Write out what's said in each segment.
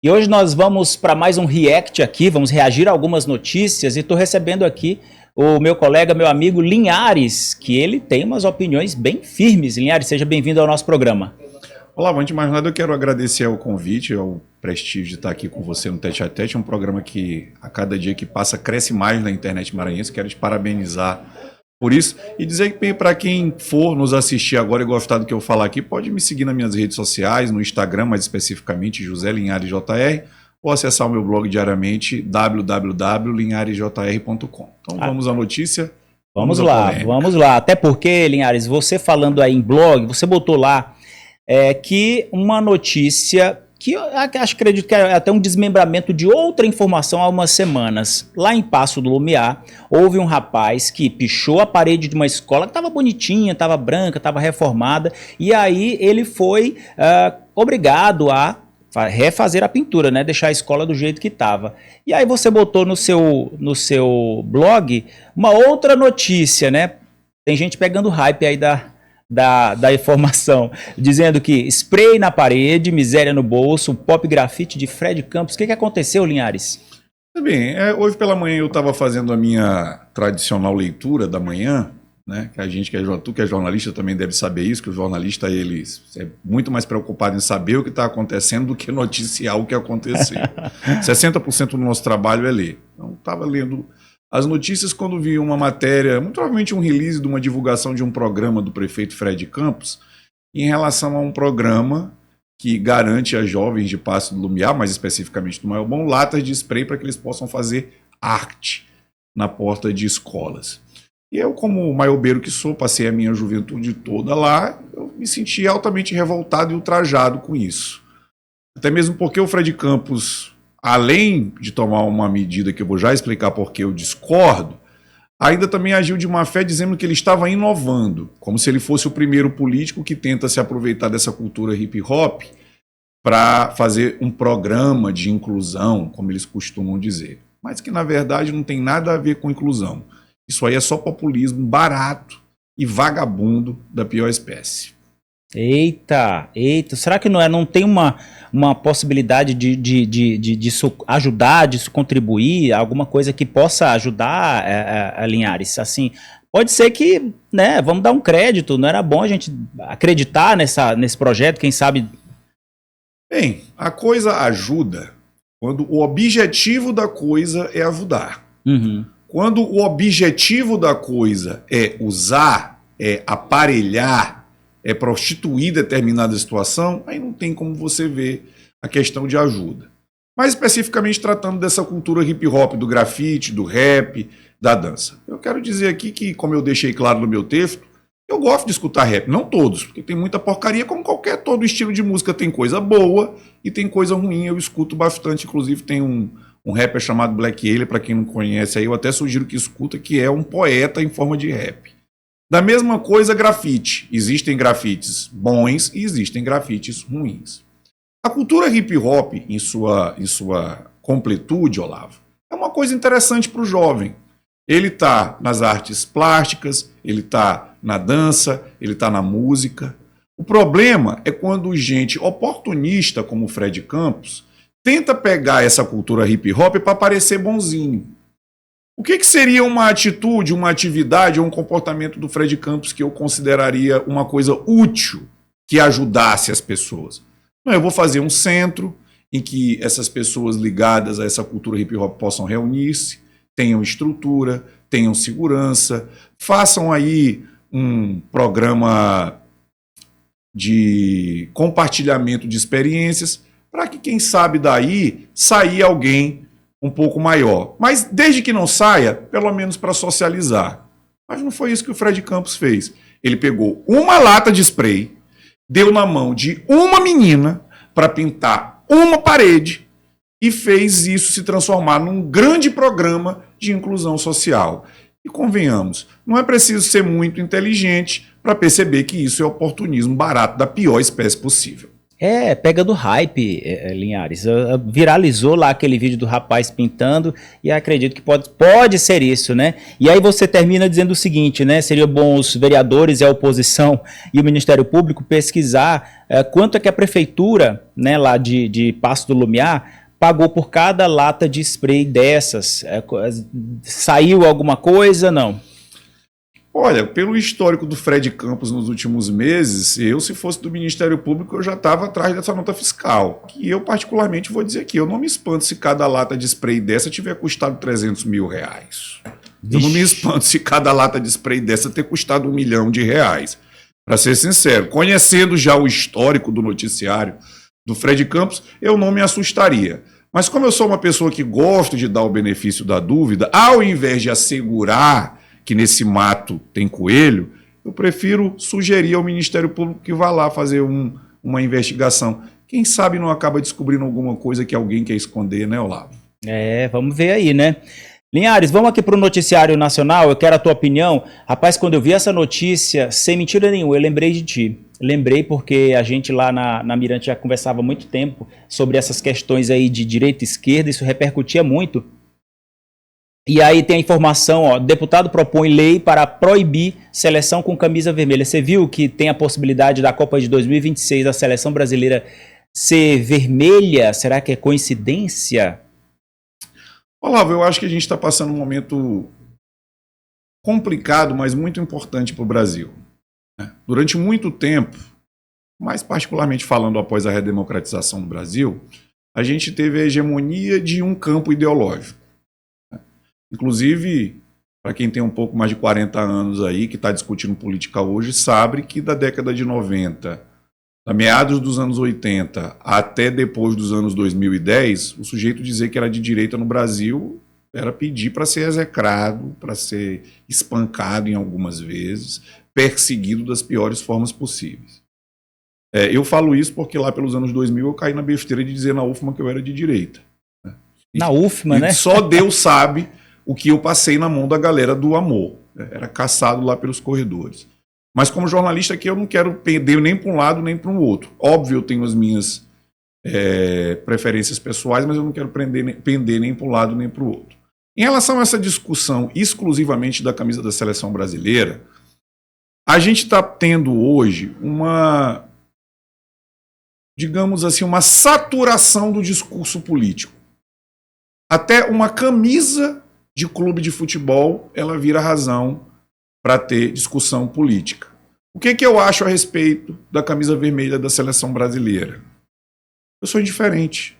E hoje nós vamos para mais um react aqui, vamos reagir a algumas notícias e estou recebendo aqui o meu colega, meu amigo Linhares, que ele tem umas opiniões bem firmes. Linhares, seja bem-vindo ao nosso programa. Olá, antes de mais nada eu quero agradecer ao convite, ao prestígio de estar aqui com você no Tete a Tete, é um programa que a cada dia que passa cresce mais na internet maranhense, quero te parabenizar por isso e dizer que para quem for nos assistir agora e gostar do que eu falar aqui, pode me seguir nas minhas redes sociais, no Instagram mais especificamente, José Linhares JR, ou acessar o meu blog diariamente, www.linharesjr.com. Então vamos à notícia. Vamos lá. Até porque, Linhares, você falando aí em blog, você botou lá que uma notícia que eu acredito que é até um desmembramento de outra informação há umas semanas. Lá em Passo do Lumiar, houve um rapaz que pichou a parede de uma escola que estava bonitinha, estava branca, estava reformada, e aí ele foi obrigado a refazer a pintura, né? Deixar a escola do jeito que estava. E aí você botou no seu blog uma outra notícia, né? Tem gente pegando hype aí da informação, dizendo que spray na parede, miséria no bolso, pop grafite de Fred Campos. O que aconteceu, Linhares? Bem, hoje pela manhã eu estava fazendo a minha tradicional leitura da manhã, né? Que a gente tu que é jornalista também deve saber isso, que o jornalista ele é muito mais preocupado em saber o que está acontecendo do que noticiar o que aconteceu. 60% do nosso trabalho é ler. Então estava lendo as notícias quando vi uma matéria, muito provavelmente um release de uma divulgação de um programa do prefeito Fred Campos, em relação a um programa que garante a jovens de Passo do Lumiar, mais especificamente do Maiobão, latas de spray para que eles possam fazer arte na porta de escolas. E eu, como maiobeiro que sou, passei a minha juventude toda lá, eu me senti altamente revoltado e ultrajado com isso. Até mesmo porque o Fred Campos, além de tomar uma medida que eu vou já explicar porque eu discordo, ainda também agiu de má fé dizendo que ele estava inovando, como se ele fosse o primeiro político que tenta se aproveitar dessa cultura hip hop para fazer um programa de inclusão, como eles costumam dizer. Mas que na verdade não tem nada a ver com inclusão. Isso aí é só populismo barato e vagabundo da pior espécie. Eita, será que não tem uma possibilidade disso ajudar, disso contribuir, alguma coisa que possa ajudar a Linhares? Assim, pode ser que, né, vamos dar um crédito, não era bom a gente acreditar nesse projeto, quem sabe? Bem, a coisa ajuda quando o objetivo da coisa é ajudar. Uhum. Quando o objetivo da coisa é usar, é aparelhar, é prostituir determinada situação, aí não tem como você ver a questão de ajuda. Mais especificamente tratando dessa cultura hip hop, do grafite, do rap, da dança. Eu quero dizer aqui que, como eu deixei claro no meu texto, eu gosto de escutar rap, não todos, porque tem muita porcaria, como todo estilo de música tem coisa boa e tem coisa ruim, eu escuto bastante, inclusive tem um rapper chamado Black Alien, para quem não conhece aí, eu até sugiro que escuta, que é um poeta em forma de rap. Da mesma coisa, grafite. Existem grafites bons e existem grafites ruins. A cultura hip hop, em sua completude, Olavo, é uma coisa interessante para o jovem. Ele está nas artes plásticas, ele está na dança, ele está na música. O problema é quando gente oportunista, como o Fred Campos, tenta pegar essa cultura hip hop para parecer bonzinho. O que seria uma atitude, uma atividade ou um comportamento do Fred Campos que eu consideraria uma coisa útil que ajudasse as pessoas? Não, eu vou fazer um centro em que essas pessoas ligadas a essa cultura hip hop possam reunir-se, tenham estrutura, tenham segurança, façam aí um programa de compartilhamento de experiências para que, quem sabe daí, sair alguém um pouco maior. Mas desde que não saia, pelo menos para socializar. Mas não foi isso que o Fred Campos fez. Ele pegou uma lata de spray, deu na mão de uma menina para pintar uma parede e fez isso se transformar num grande programa de inclusão social. E convenhamos, não é preciso ser muito inteligente para perceber que isso é oportunismo barato da pior espécie possível. Pega do hype, Linhares. Viralizou lá aquele vídeo do rapaz pintando e acredito que pode ser isso, né? E aí você termina dizendo o seguinte, né? Seria bom os vereadores e a oposição e o Ministério Público pesquisar quanto é que a prefeitura, né, lá de Paço do Lumiar pagou por cada lata de spray dessas. Saiu alguma coisa? Não. Olha, pelo histórico do Fred Campos nos últimos meses, se fosse do Ministério Público, eu já estava atrás dessa nota fiscal. E eu, particularmente, vou dizer aqui, eu não me espanto se cada lata de spray dessa tiver custado 300 mil reais. Eu não me espanto se cada lata de spray dessa ter custado R$1 milhão. Para ser sincero, conhecendo já o histórico do noticiário do Fred Campos, eu não me assustaria. Mas como eu sou uma pessoa que gosta de dar o benefício da dúvida, ao invés de assegurar que nesse mato tem coelho, eu prefiro sugerir ao Ministério Público que vá lá fazer uma investigação. Quem sabe não acaba descobrindo alguma coisa que alguém quer esconder, né, Olavo? Vamos ver aí, né? Linhares, vamos aqui para o noticiário nacional, eu quero a tua opinião. Rapaz, quando eu vi essa notícia, sem mentira nenhuma, eu lembrei de ti. Lembrei porque a gente lá na Mirante já conversava há muito tempo sobre essas questões aí de direita e esquerda, isso repercutia muito. E aí tem a informação, ó, deputado propõe lei para proibir seleção com camisa vermelha. Você viu que tem a possibilidade da Copa de 2026 a seleção brasileira ser vermelha? Será que é coincidência? Olavo, eu acho que a gente está passando um momento complicado, mas muito importante para o Brasil. Durante muito tempo, mais particularmente falando após a redemocratização do Brasil, a gente teve a hegemonia de um campo ideológico. Inclusive, para quem tem um pouco mais de 40 anos aí, que está discutindo política hoje, sabe que da década de 90, da meados dos anos 80 até depois dos anos 2010, o sujeito dizer que era de direita no Brasil era pedir para ser execrado, para ser espancado em algumas vezes, perseguido das piores formas possíveis. Eu falo isso porque lá pelos anos 2000 eu caí na besteira de dizer na UFMA que eu era de direita. Na UFMA, né? Só Deus sabe o que eu passei na mão da galera do amor. Era caçado lá pelos corredores. Mas como jornalista aqui eu não quero perder nem para um lado nem para um outro. Óbvio, eu tenho as minhas preferências pessoais, mas eu não quero pender nem para um lado nem para o outro. Em relação a essa discussão exclusivamente da camisa da seleção brasileira, a gente está tendo hoje digamos assim, uma saturação do discurso político. Até uma camisa de clube de futebol, ela vira razão para ter discussão política. O que eu acho a respeito da camisa vermelha da seleção brasileira? Eu sou indiferente.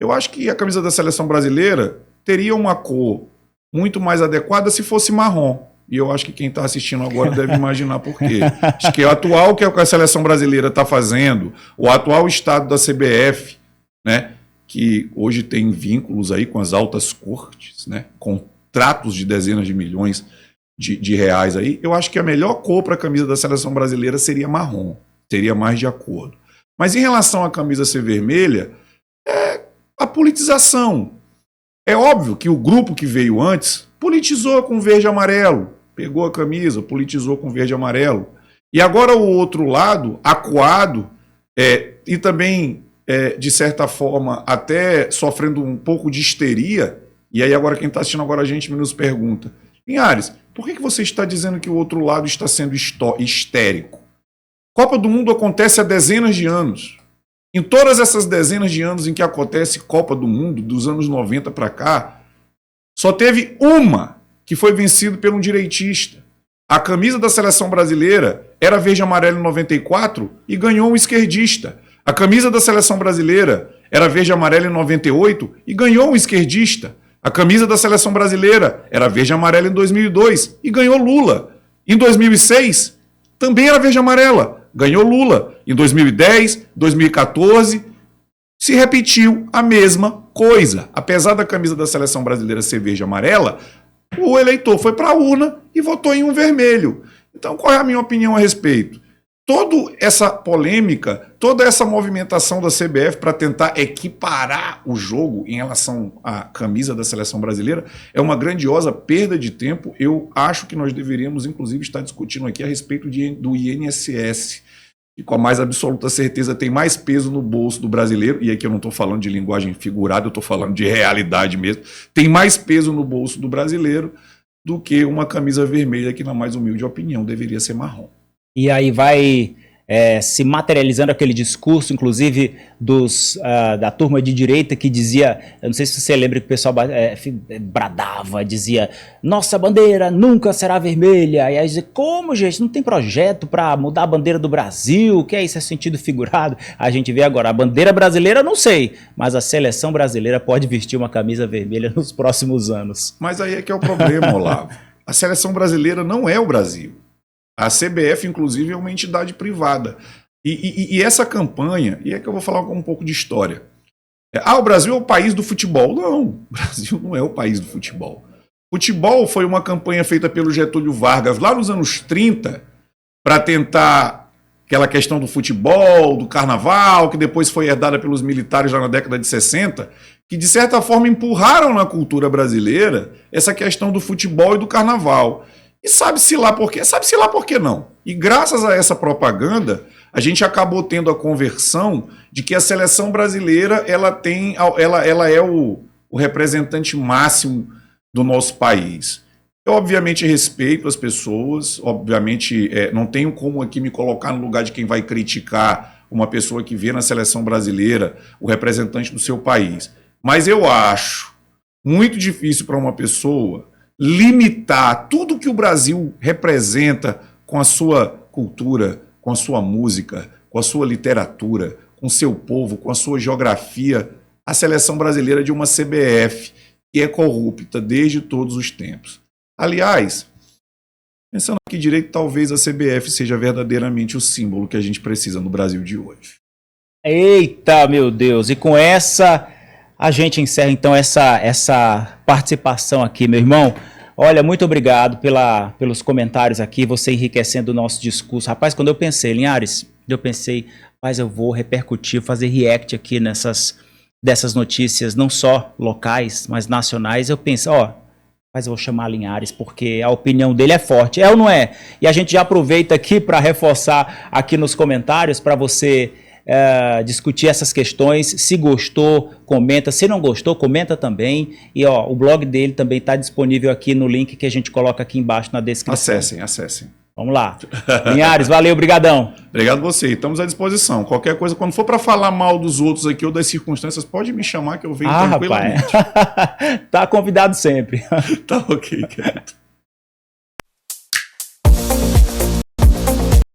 Eu acho que a camisa da seleção brasileira teria uma cor muito mais adequada se fosse marrom. E eu acho que quem está assistindo agora deve imaginar por quê. Acho que o atual que a seleção brasileira está fazendo, o atual estado da CBF, né, que hoje tem vínculos aí com as altas cortes, né, contratos de dezenas de milhões de reais aí, eu acho que a melhor cor para a camisa da seleção brasileira seria marrom, teria mais de acordo. Mas em relação à camisa ser vermelha, é a politização. É óbvio que o grupo que veio antes politizou com verde e amarelo, pegou a camisa, politizou com verde e amarelo. E agora o outro lado, acuado, e também, de certa forma, até sofrendo um pouco de histeria, e aí agora quem está assistindo agora a gente nos pergunta, Linhares, por que você está dizendo que o outro lado está sendo histérico? Copa do Mundo acontece há dezenas de anos. Em todas essas dezenas de anos em que acontece Copa do Mundo, dos anos 90 para cá, só teve uma que foi vencida por um direitista. A camisa da seleção brasileira era verde e amarelo em 94 e ganhou um esquerdista. A camisa da seleção brasileira era verde e amarelo em 98 e ganhou um esquerdista. A camisa da seleção brasileira era verde e amarela em 2002 e ganhou Lula. Em 2006, também era verde e amarela, ganhou Lula. Em 2010, 2014, se repetiu a mesma coisa. Apesar da camisa da seleção brasileira ser verde e amarela, o eleitor foi para a urna e votou em um vermelho. Então, qual é a minha opinião a respeito? Toda essa polêmica, toda essa movimentação da CBF para tentar equiparar o jogo em relação à camisa da seleção brasileira é uma grandiosa perda de tempo. Eu acho que nós deveríamos, inclusive, estar discutindo aqui a respeito do INSS. e com a mais absoluta certeza tem mais peso no bolso do brasileiro, e aqui eu não estou falando de linguagem figurada, eu estou falando de realidade mesmo, tem mais peso no bolso do brasileiro do que uma camisa vermelha que, na mais humilde opinião, deveria ser marrom. E aí vai se materializando aquele discurso, inclusive da turma de direita que dizia, eu não sei se você lembra que o pessoal bradava, dizia, nossa bandeira nunca será vermelha. E aí dizia, como, gente, não tem projeto para mudar a bandeira do Brasil? O que é isso? É sentido figurado? A gente vê agora, a bandeira brasileira não sei, mas a seleção brasileira pode vestir uma camisa vermelha nos próximos anos. Mas aí é que é o problema, Olavo. A seleção brasileira não é o Brasil. A CBF, inclusive, é uma entidade privada. E essa campanha, e é que eu vou falar um pouco de história. O Brasil é o país do futebol. Não, o Brasil não é o país do futebol. Futebol foi uma campanha feita pelo Getúlio Vargas lá nos anos 30 para tentar aquela questão do futebol, do carnaval, que depois foi herdada pelos militares lá na década de 60, que de certa forma empurraram na cultura brasileira essa questão do futebol e do carnaval. E sabe-se lá por quê? Sabe-se lá por que não. E graças a essa propaganda, a gente acabou tendo a conversão de que a seleção brasileira ela é o representante máximo do nosso país. Eu, obviamente, respeito as pessoas, obviamente, não tenho como aqui me colocar no lugar de quem vai criticar uma pessoa que vê na seleção brasileira o representante do seu país. Mas eu acho muito difícil para uma pessoa limitar tudo que o Brasil representa com a sua cultura, com a sua música, com a sua literatura, com o seu povo, com a sua geografia, a seleção brasileira de uma CBF que é corrupta desde todos os tempos. Aliás, pensando aqui direito, talvez a CBF seja verdadeiramente o símbolo que a gente precisa no Brasil de hoje. Eita, meu Deus! E com essa a gente encerra então essa participação aqui, meu irmão. Olha, muito obrigado pelos comentários aqui, você enriquecendo o nosso discurso. Rapaz, quando eu pensei, Linhares, rapaz, eu vou repercutir, fazer react aqui dessas notícias, não só locais, mas nacionais. Eu pensei, mas eu vou chamar Linhares porque a opinião dele é forte, é ou não é? E a gente já aproveita aqui para reforçar aqui nos comentários para você discutir essas questões. Se gostou, comenta. Se não gostou, comenta também. E o blog dele também está disponível aqui no link que a gente coloca aqui embaixo na descrição. Acessem. Vamos lá. Linhares, valeu, brigadão. Obrigado você, estamos à disposição. Qualquer coisa, quando for para falar mal dos outros aqui ou das circunstâncias, pode me chamar que eu venho tranquilamente. Rapaz. Tá convidado sempre. Tá ok, querido.